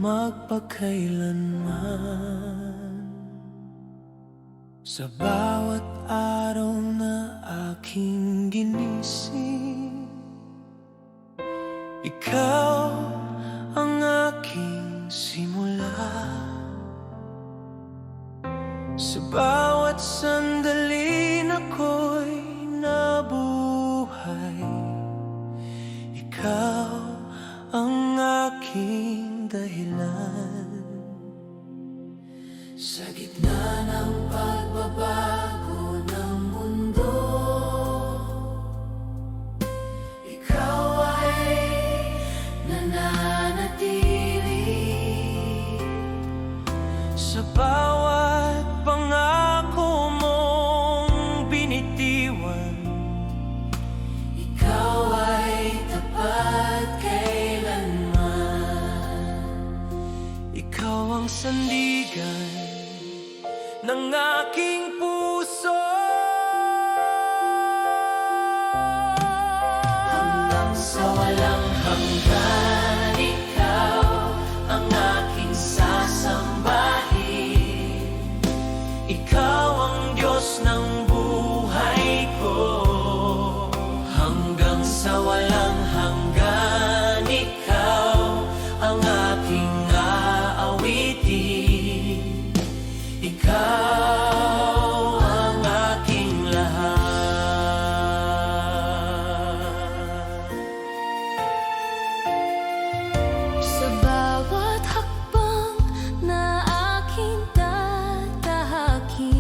magpakailanman. Sa bawat araw na aking ginising, ikaw ang aking simula. Sa bawat sandali na ako'y nabuhay, ikaw ang aking dahilan. Sa gitna ng pagbabago ng mundo, ikaw ay nananatili. Sa bawat pangako mong binitiwan, ikaw ay tapat kailanman. Ikaw ang sandigan ng aking puso. Hanggang sa walang hanggan, ikaw ang aking sasambahin. Ikaw ang Diyos ng buhay ko. Hanggang sa walang hanggan, ikaw ang aking aawitin. Ikaw ang aking lahat. Sa bawat hakbang na aking tatahakin,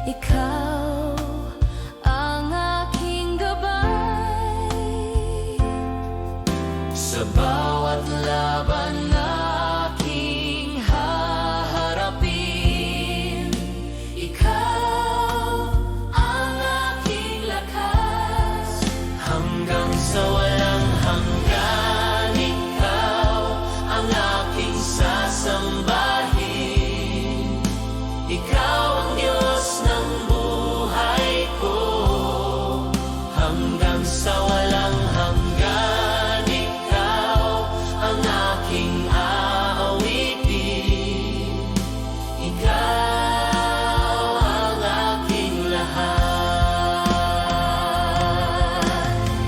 ikaw ang aking gabay. Sa bawat laban na aking haharapin, ikaw ang aking lakas. Hanggang sa walang hanggan, ikaw ang aking sasambahin. Ikaw ang Diyos ng buhay ko. Hanggang sa walang hanggan, ikaw ang aking aawitin. Ikaw ang aking lahat.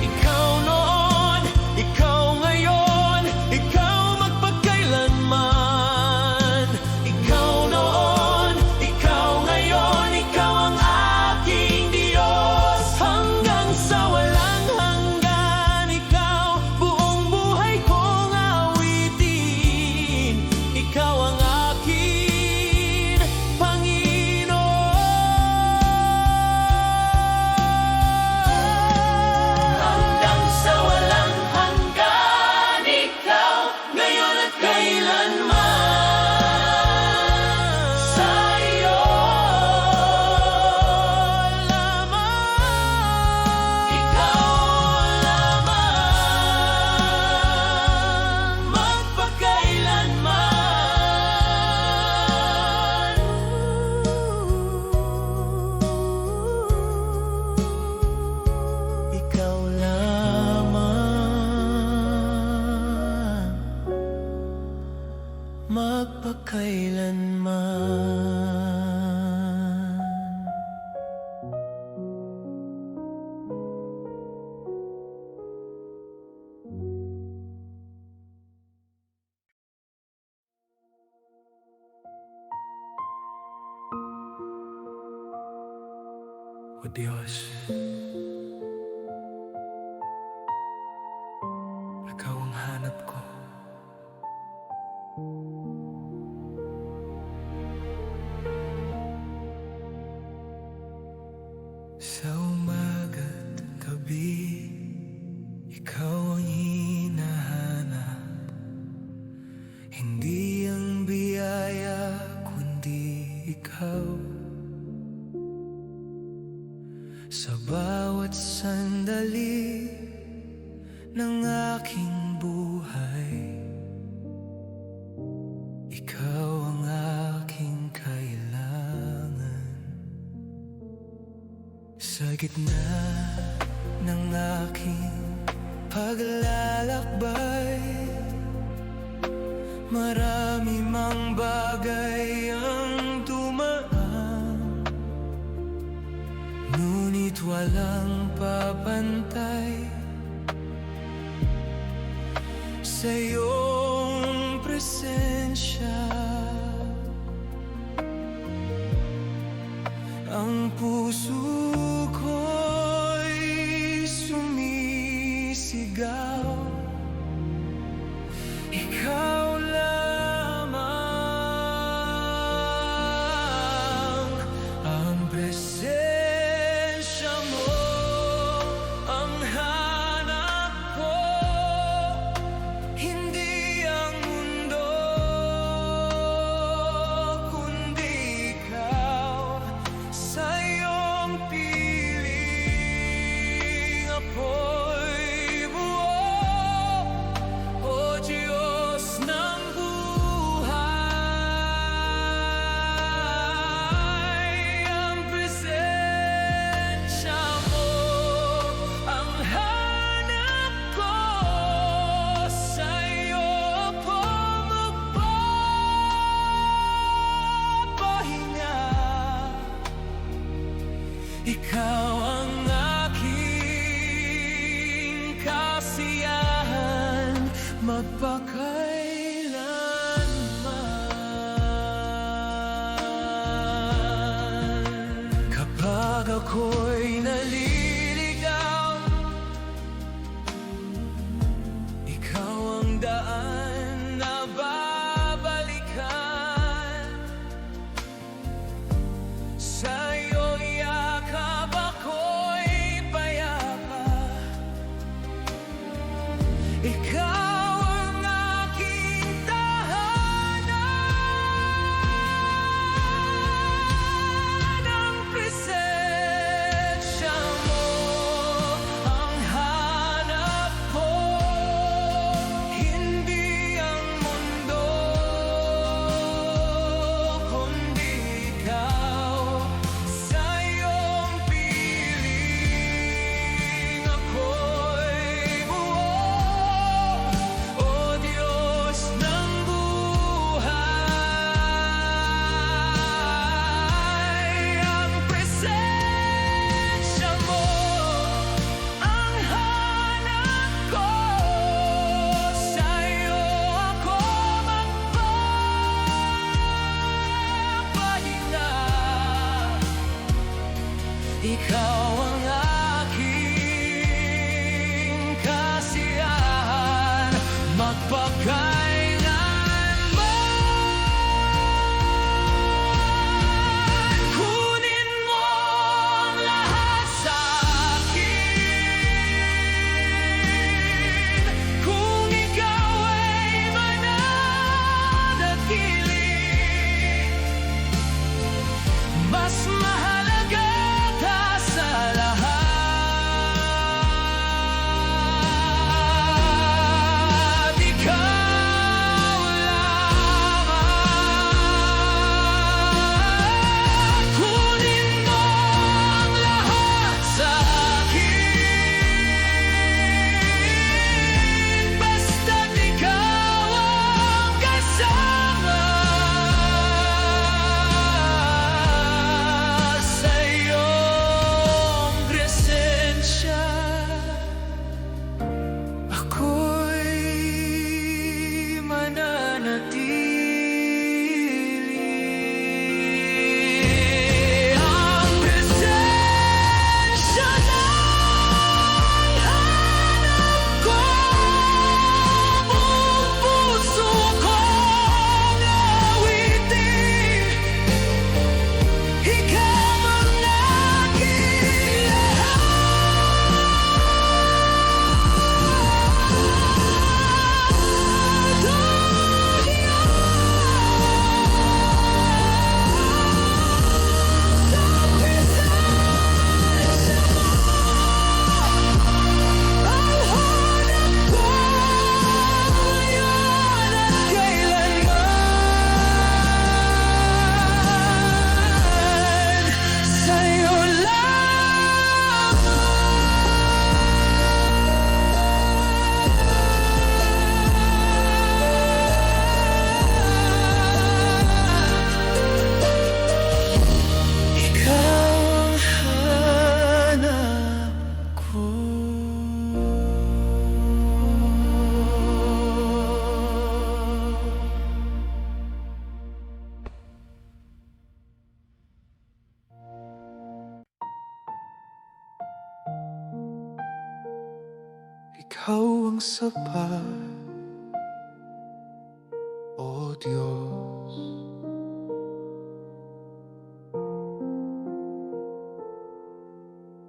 Ikaw noon, ikaw ngayon, ikaw magpakailanman. Ikaw noon, ikaw ngayon, ikaw ang aking Diyos. Hanggang sa walang hanggan, ikaw buong buhay kong awitin. Ikaw ang akin, Panginoon. Hanggang sa walang hanggan, ikaw ngayon at kailanman. Sa iyo lamang, ikaw lamang, magpakailanman. Ikaw lamang, magpakailanman. O Diyos, ikaw ang hanap ko. Sa umaga't gabi, ikaw ang hinahanap. Hindi ang biyaya, kundi ikaw. Sa bawat sandali ng aking buhay, ikaw ang aking kailangan. Sa gitna ng aking paglalakbay, marami mang bagay ang dumaan, ngunit walang papantay sa iyong presensya. Ang puso ko'y sumisigaw, ikaw lamang. Ang presensya mo ang hanap ko, hindi ang mundo, kundi ikaw. Sa iyong piling ako'y buo, o Diyos ng buhay. Ang presensya mo ang hanap ko, sa iyo ako magpapahinga. Ikaw ang aking kasiyahan magpakailanman. Kapag ako'y naliligaw, ikaw ang daan na babalikan. Sa iyong yakap ako'y payapa. Ikaw ang aking tahanan. Ang presensya mo ang hanap ko, hindi ang mundo, kundi ikaw. Sa iyong piling ako'y buo, Ikaw ang sapat, O Diyos.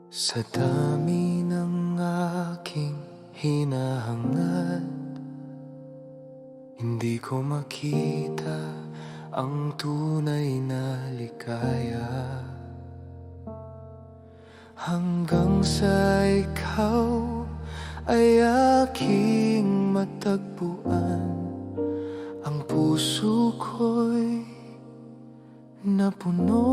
Sa dami ng aking hinahangad, hindi ko makita ang tunay na ligaya, hanggang sa ikaw ay aking matagpuan. Ang puso ko'y napuno.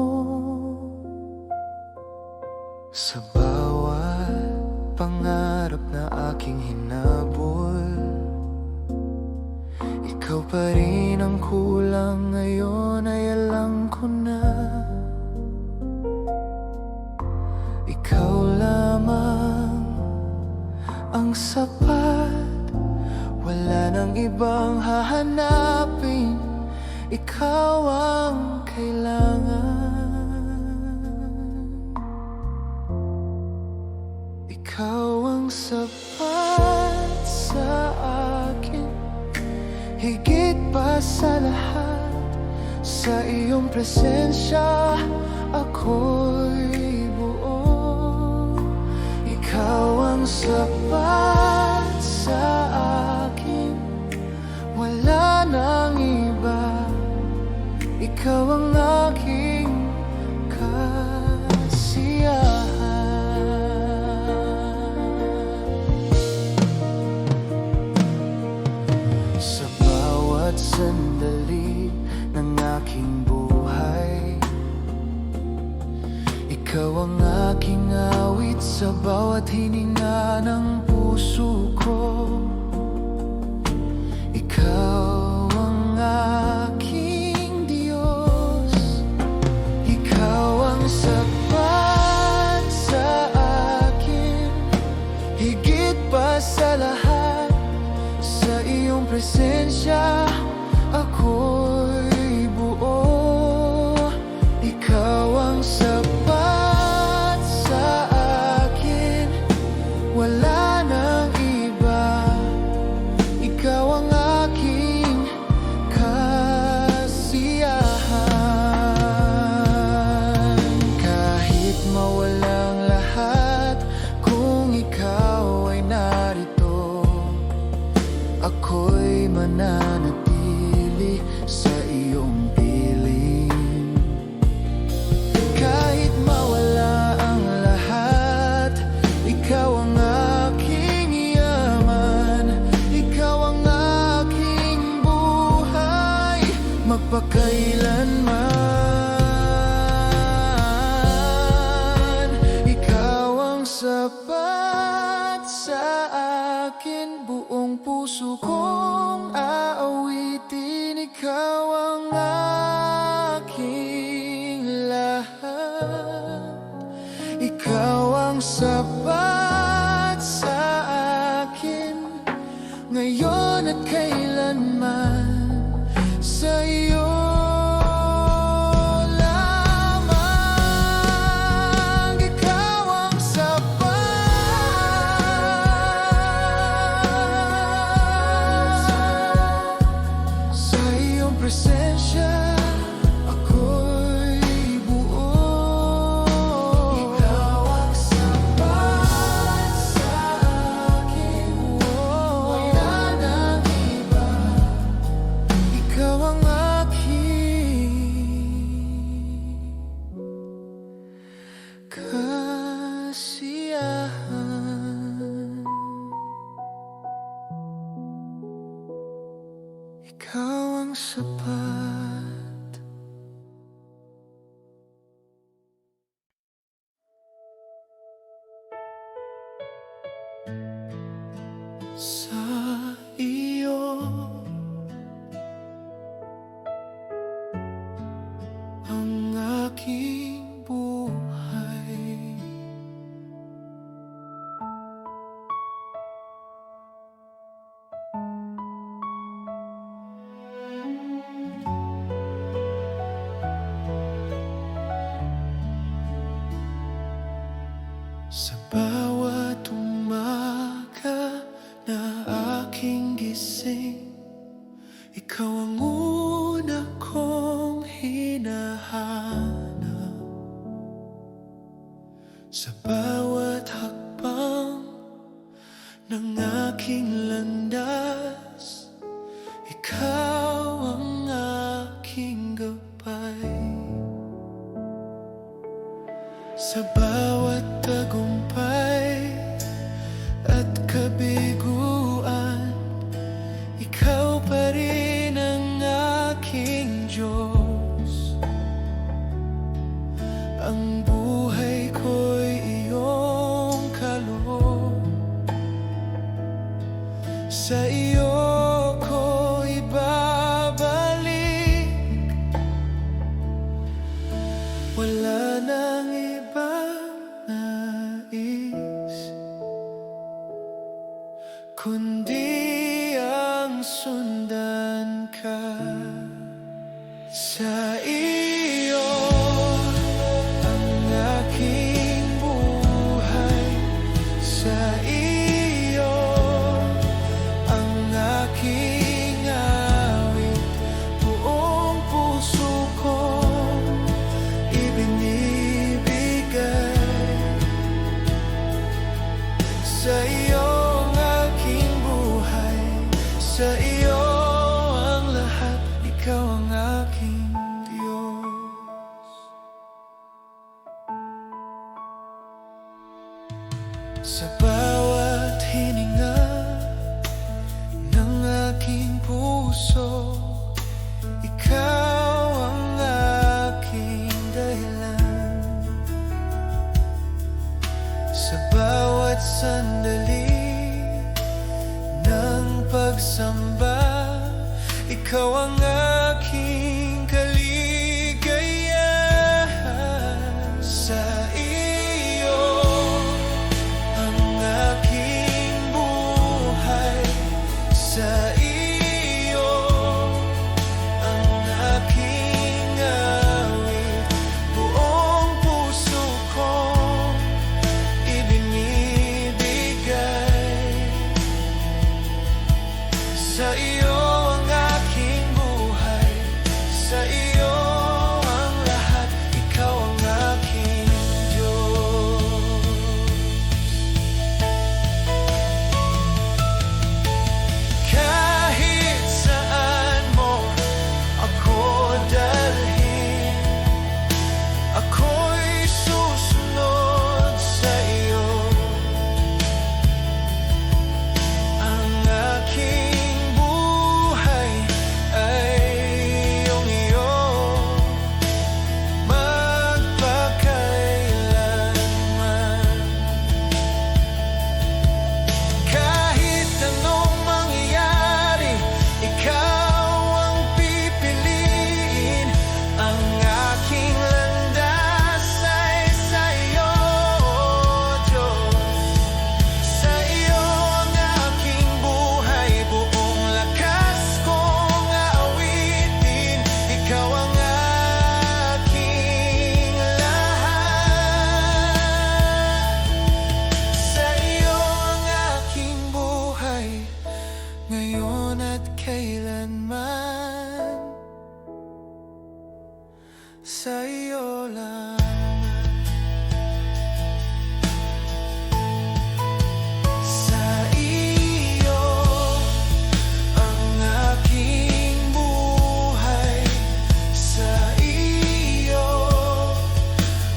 Sa bawat pangarap na aking hinabol, ikaw pa rin ang kulang. Ngayon ay alam ko na ikaw lamang ang sapat. Wala nang ibang hahanapin, ikaw ang kailangan. Ikaw ang sapat sa akin, higit pa sa lahat. Sa iyong presensya ako'y buo. Ikaw ang sapat sa akin, wala nang iba. Ikaw ang aking kasiyahan. Sa bawat sandali ng aking buhay, ikaw ang aking awit. Sa bawat hininga ng puso ko, ikaw ang aking Diyos. Ikaw ang sapat sa akin, higit pa sa lahat. Sa iyong presensya ako'y buo. Ikaw ang sapat sa akin, wala nang iba. Ikaw ang aking kasiyahan. Kahit mawalang lahat, kung ikaw ay narito, ako'y mananatili sa iyong piling. Kahit mawala ang lahat, ikaw ang aking yaman. Ikaw ang aking buhay, magpakailanman. Ikaw ang sapat sa akin, buong puso kong aawitin. Ikaw ang aking lahat. Ikaw ang sapat sa akin, ngayon at kailanman. Sa iyo lamang, ikaw ang sapat. Sa iyong presensya ako'y buo. Ikaw ang sapat sa akin, wala nang iba. Ikaw ang aking kasiyahan. Ikaw ang sapat. Sa iyo ang aking buhay, sa bawat umaga aking gising. Ikaw ang una kong hinahanap. Sa bawat hakbang ng aking landas, ikaw ang aking gabay. Sa bawat tagumpay at kabiguan, ikaw pa rin ang aking Diyos. Ang buhay ko'y iyong kaloob. Sa iyo ko ibabalik. Wala nang ibang nais, kundi ang sundan ka. Sa iyo ang aking buhay. Sa iyo ang aking awit. Buong puso kong ibinibigay. Sa iyo ang aking buhay. Sa iyo ang lahat. Ikaw ang aking Diyos. Sa bawat hininga ng aking puso, ikaw ang aking dahilan. Sa bawat sandali ng pagsamba, ikaw ang aking kaligayahan. Sa iyo ang aking buhay. Sa iyo ang aking awit. Buong puso kong ibinibigay. Sa iyo ang aking buhay. Sa iyo ang lahat. Ikaw ang aking Diyos. Kahit saan mo ako dalhin, ako'y susunod sa iyo. Ang aking buhay ay iyong-iyo, magpakailanman. Kahit anong mangyari, ikaw ang pipiliin. Ang aking landas ay sa iyo, Diyos. Sa iyo ang aking buhay. Buong lakas kong aawitin. Ikaw ang aking lahat. Sa iyo ang aking buhay, ngayon at kailanman. Sa iyo lang. Sa iyo ang aking buhay. Sa iyo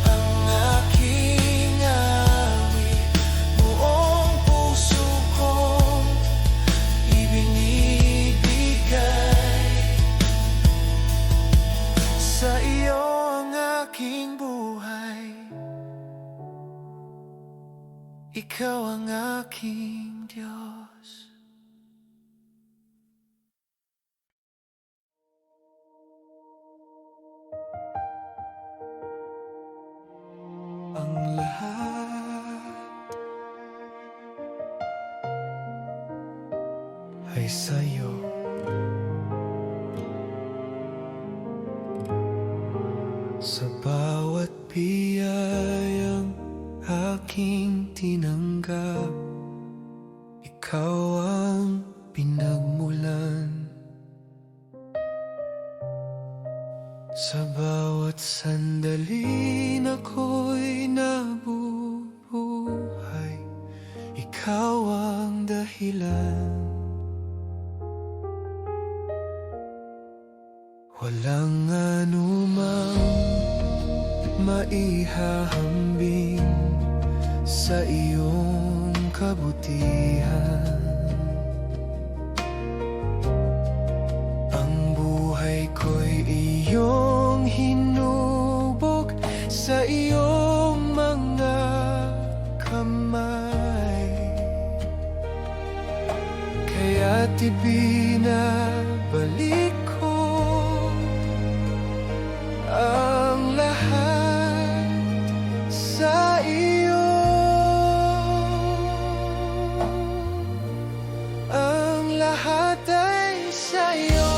ang aking awit. Buong puso kong ibinibigay. Sa iyo ang aking buhay. Ikaw ang aking Diyos. Ang lahat ay sa'yo. Sa bawat biyayang aking tinanggap, ikaw ang Sa bawat sandali na ako'y nabubuhay, ikaw ang dahilan. Walang anumang maihahambing sa iyong kabutihan. Ang buhay ko'y iyong hinubog sa iyong mga kamay, kaya't ibinabalik ko ang lahat sa iyo. Ang lahat ay sa iyo.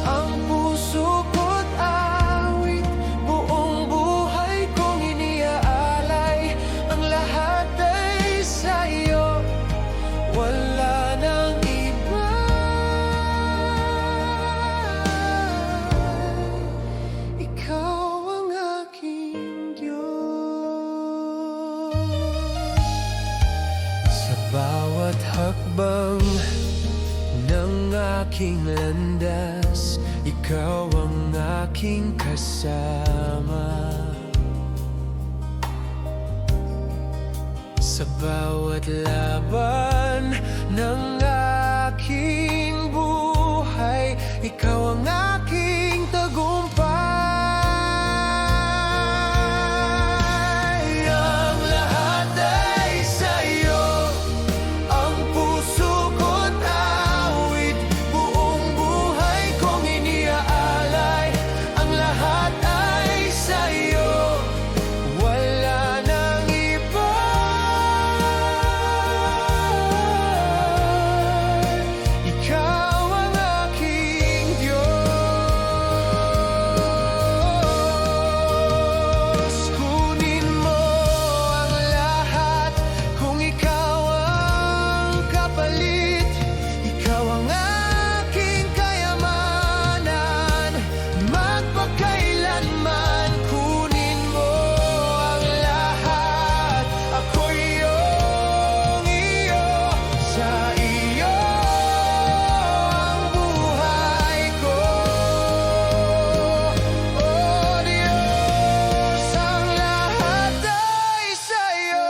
Ang puso ko't awit, buong buhay kong iniaalay. Ang lahat ay sa iyo, wala nang iba. Ikaw ang aking Diyos. Sa bawat hakbang ng aking landas, ikaw ang aking kasama. Sa bawat laban ng aking buhay, ikaw ang aking tagumpay. Ang lahat ay sa iyo. Ang puso ko't awit, buong buhay kong iniaalay. Ang lahat ay sa iyo, wala nang iba. Ikaw ang aking Diyos. Kunin mo ang lahat kung ikaw ang kapalit. Ikaw ang aking kayamanan, magpakailanman. Kunin mo ang lahat, ako'y iyong iyo. Sa iyo ang buhay ko, oh Diyos. Ang lahat ay sa iyo.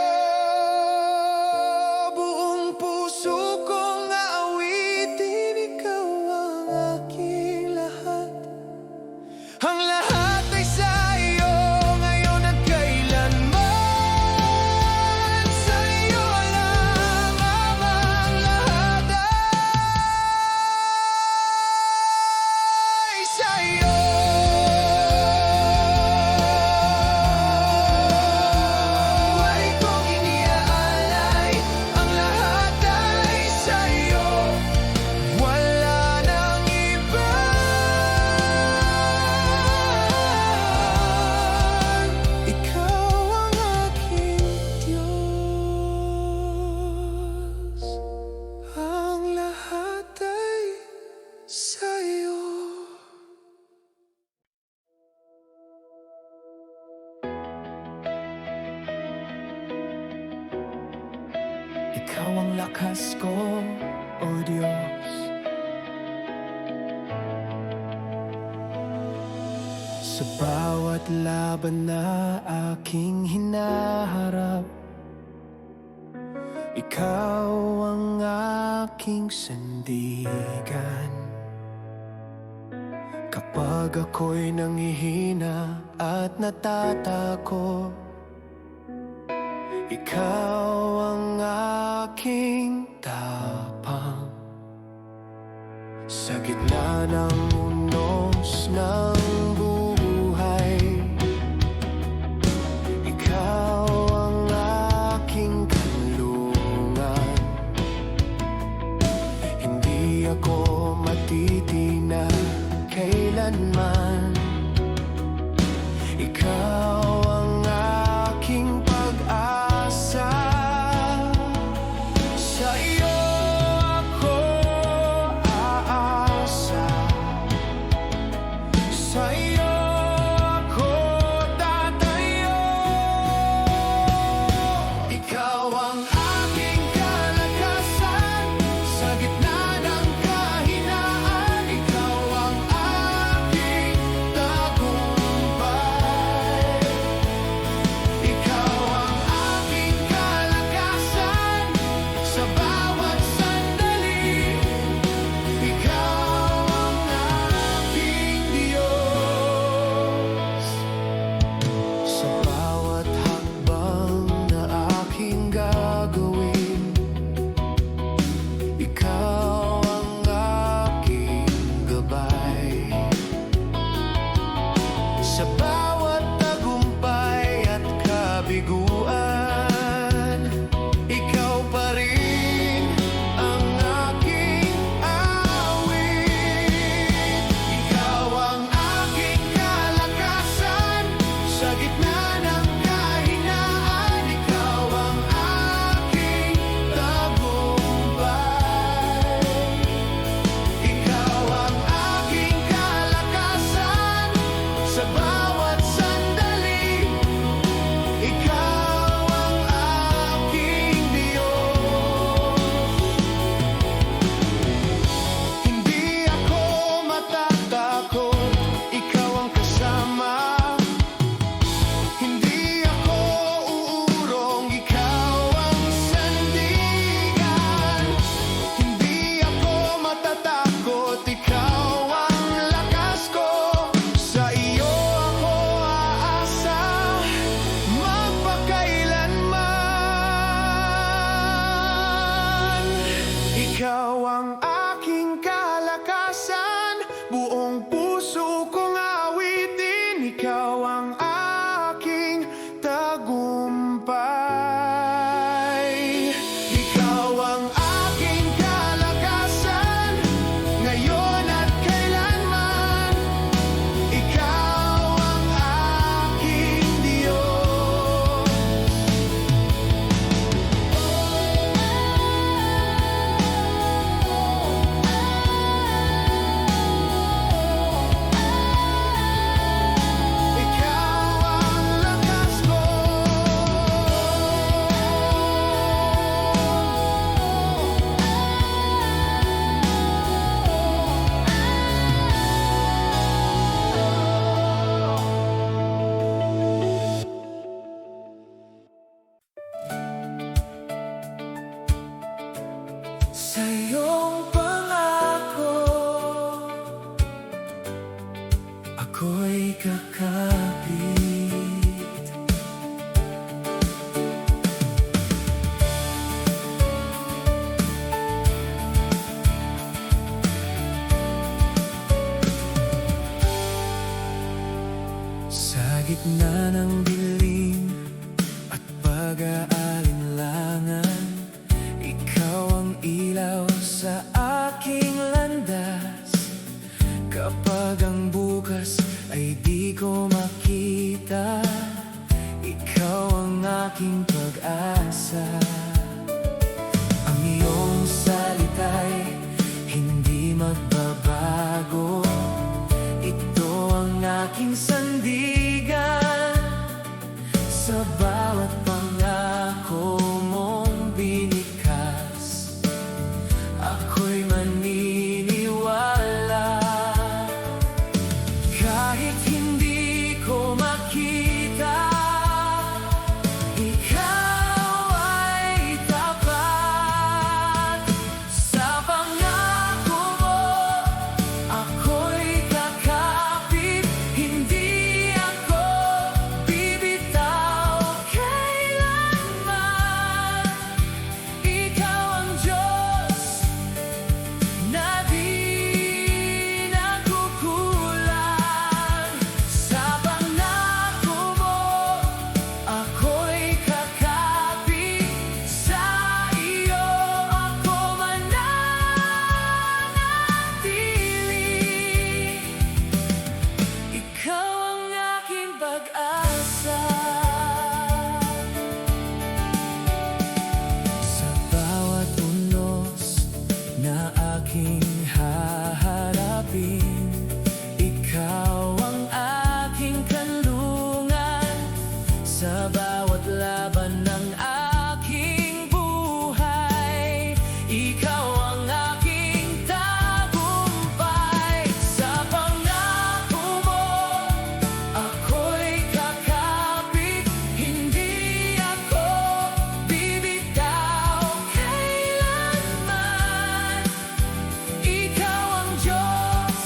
Buong puso kong aawitin, ikaw ang aking lahat. Ang lahat ay sa iyo, ngayon at kailanman. Sa iyo lang, Ama, ang lahat ay sa iyo. Buhay kong iniaalay, ang lahat ay sa iyo, wala nang iba. Ikaw ang aking Diyos. Ang lahat ay sa iyo. Ikaw ang lakas ko, O Diyos. Sa bawat laban na aking hinaharap, ikaw ang aking sandigan. Kapag ako'y nangihina at natatakot, ikaw ang aking tapang. Sa gitna ng unos ng buhay, ikaw ang aking kanlungan. Hindi ako matitina kailanman. Ikaw ang aking pag-asa. Sa iyo ako aasa. Sa iyo ang aking kalakasan, buong puso kong awitin. Ikaw ang aking tagumpay. Ikaw ang aking kalakasan, ngayon at kailanman. Ikaw ang aking Diyos. Ikaw ang lakas ko. Sa iyong pangako, ako'y kakapit. Sa gitna ng dilim at pag-aalinlangan, ikaw ang ilaw sa aking landas. Kapag ang bukas ay di ko makita, ikaw ang aking pag-asa. Ang iyong salita'y hindi magbabago. Ito ang aking sandigan sa bawat pangako mong binikas. Ako'y maniniwala kahit hindi ko makita. Ikaw ay tapat sa pangako mo. Ako'y kakapit, hindi ako bibitaw kailanman. Ikaw ang Diyos na di nagkukulang. Sa pangako mo, ako'y kakapit. Sa iyo ako mananatili. Ikaw ang aking pag-asa. Sa bawat unos na aking haharapin, ikaw ang aking kanlungan. Sa bawat laban ng aking buhay, ikaw ang aking tagumpay. Sa pangako mo, ako'y kakapit, hindi ako bibitaw kailanman. Ikaw ang Diyos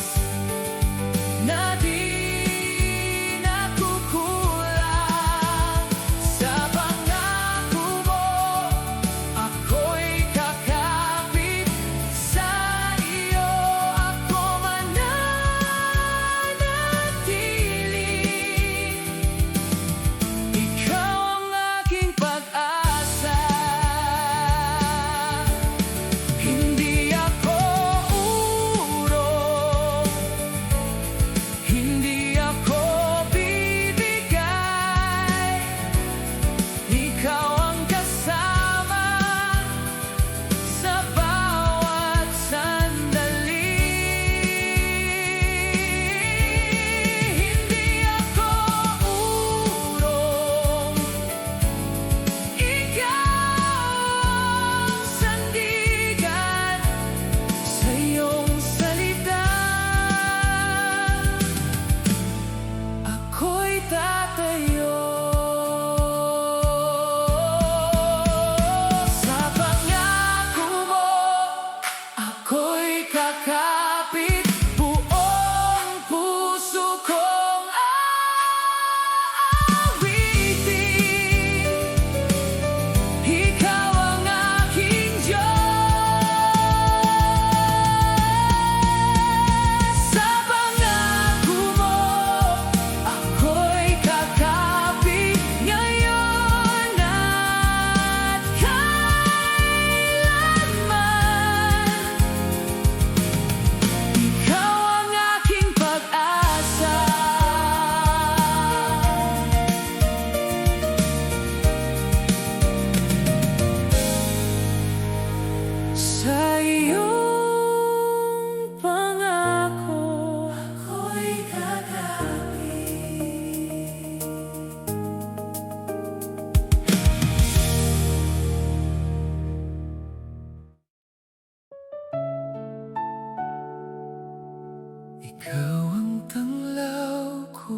Ikaw ang tanglaw ko,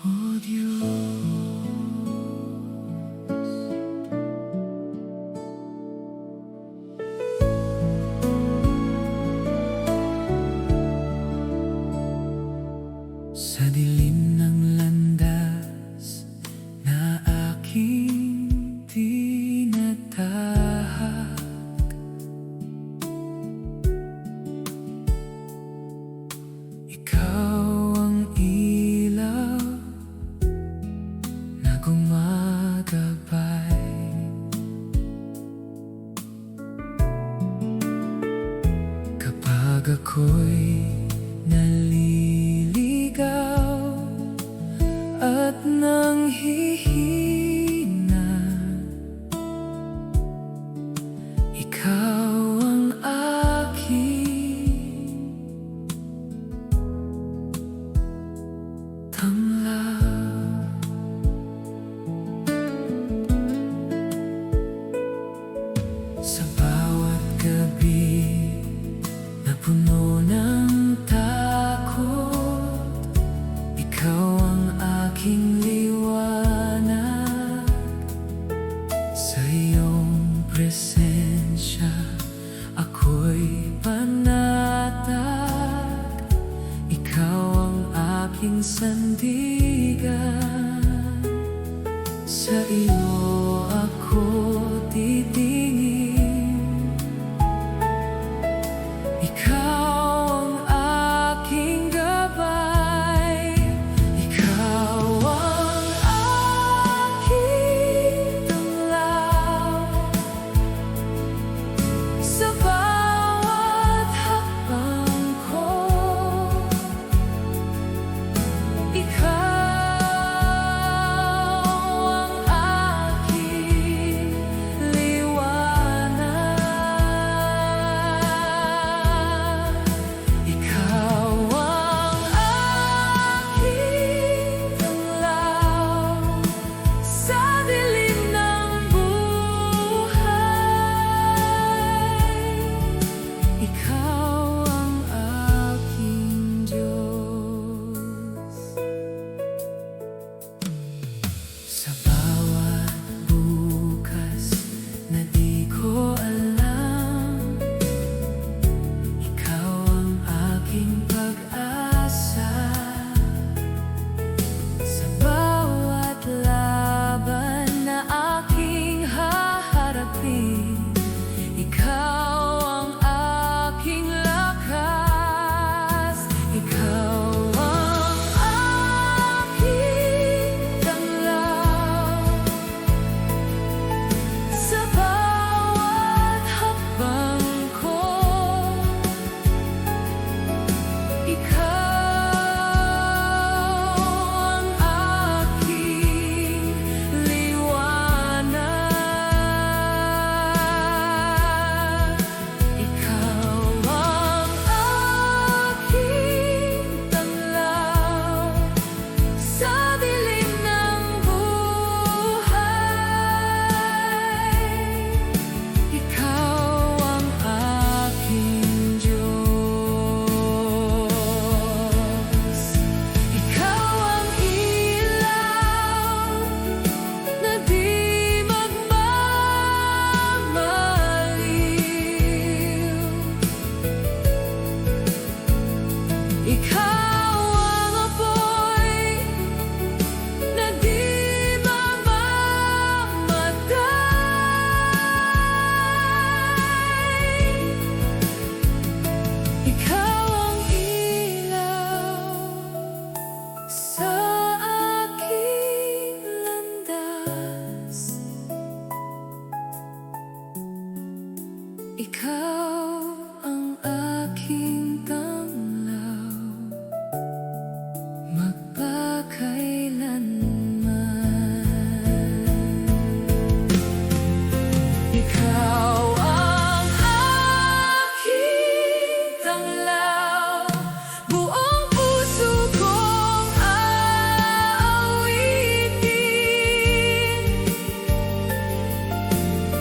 O Diyos. Sa dilim ng landas na aking tinatahak, ikaw ang ilaw na gumagabay. Kapag ako'y naliligaw at nanghihina, ikaw ang aking tanglaw. Sa bawat gabi na puno ng takot, ikaw ang aking liwanag. Sa iyong presensya ako'y panatag. Ikaw ang aking sandigan. Sa iyo ako titingin. Ikaw ang aking gabay. Ikaw ang aking tanglaw. Sa bawat hakbang ko, ikaw ang aking liwanag. Ikaw ang aking tanglaw sa dilim ng buhay. Ikaw ang aking Diyos. Sa bawat bukas na di ko alam, ikaw ang aking pag-asa. Sa bawat laban na aking haharapin, ikaw ang aking lakas. Ikaw ang aking tanglaw. Sa bawat hakbang ko, ikaw ang aking liwanag. Ikaw ang aking tanglaw sa dilim ng buhay. Ikaw ang aking Diyos. Ikaw ang ilaw na di magmamaliw. Ikaw ang apoy na di mamamatay. Ikaw ang ilaw sa aking landas. Ikaw ang aking tanglaw magpakailanman. Ikaw ang aking tanglaw, buong puso kong aawitin.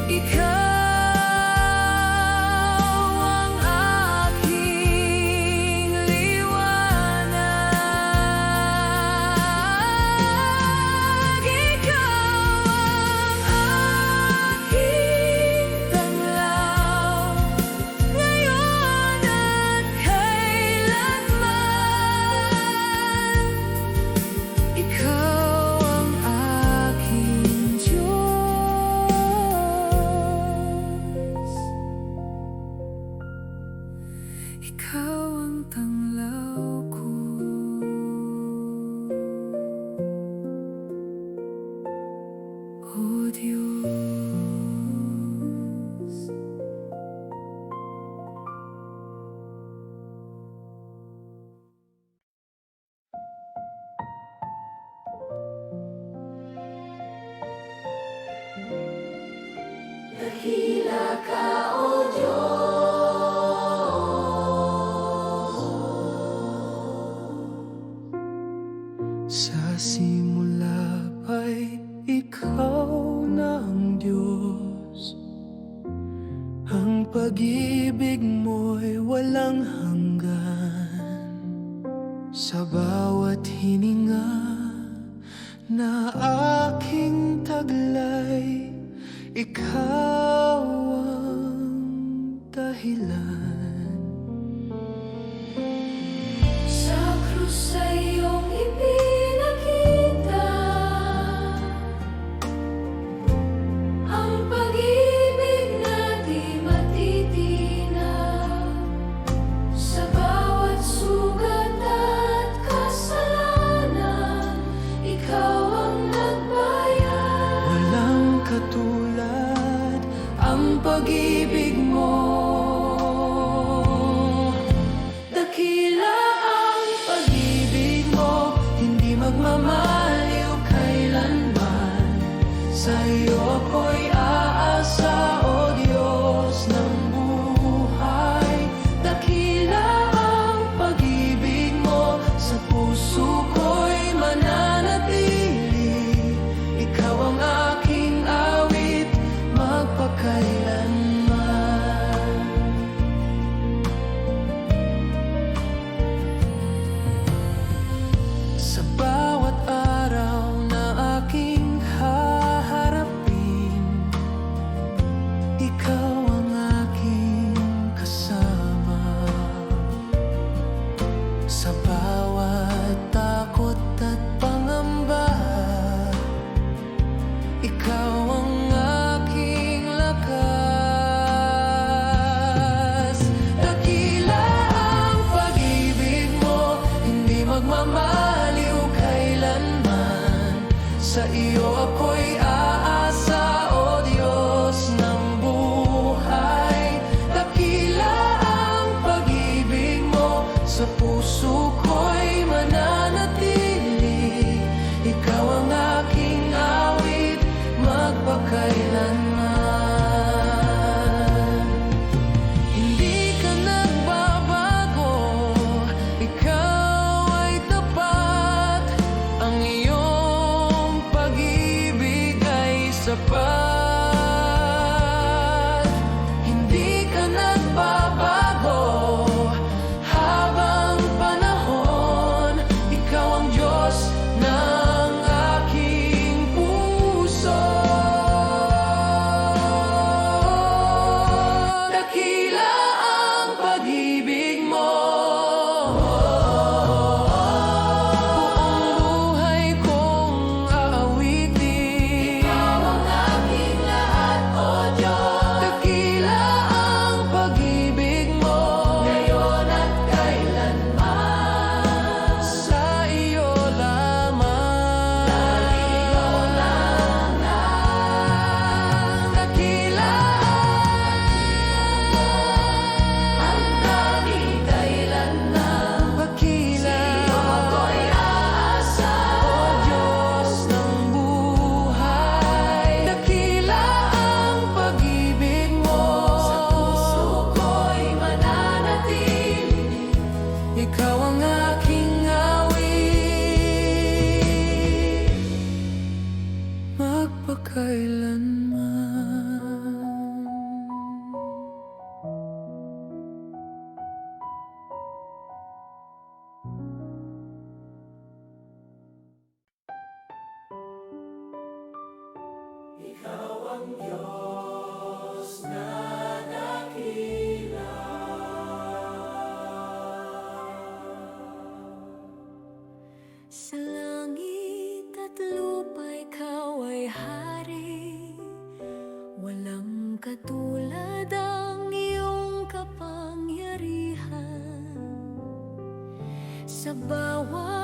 Ikaw ang Ang pag-ibig mo'y walang hanggan. Sa bawat hininga na aking taglay, ikaw ang dahilan. Sa krus ay iyong ipinakita ang pag-ibig na di matitinaw. Sa bawat sugat at kasalanan, ikaw ang nagbayad. Walang katulad ang pag-ibig mo. Dakila ang pag-ibig mo, hindi magmamaliw kailanman. Sa iyo ako'y aasa, O Diyos ng buhay. Dakila ang pag-ibig mo, sa puso ko'y mananatili. Ikaw ang aking awit, magpakailanman. Sa bawat araw na aking haharapin, ikaw ang aking kasama. Sa bawat takot at pangamba, ikaw ang aking lakas. Dakila ang pag-ibig mo, hindi magmamaliw kailanman. Sa iyo ako'y aasa, O Diyos ng buhay. Dakila ang pag-ibig mo, sa puso ko'y mananatili. Ikaw ang aking awit, magpakailanman. Hindi ka nagbabago, ikaw ay tapat. Ang iyong pag-ibig ay sapat. Hindi ka nagbabago habang panahon. Ikaw ang Diyos ng aking puso. Dakila ang pag-ibig mo. Buong buhay kong aawitin. Ikaw ang aking lahat, O Diyos. Dakila ang pag-ibig mo, ngayon at kailanman. Sa iyo lamang, dakila ang tanging dahilan ng pagkila. Ako'y aasa, O Diyos ng buhay. Dakila ang pag-ibig mo, sa puso ko'y mananatili. Ikaw ang aking awit, magpakailanman. Sa langit at lupa ikaw ay hari. Walang katulad ang iyong kapangyarihan. Sa bawat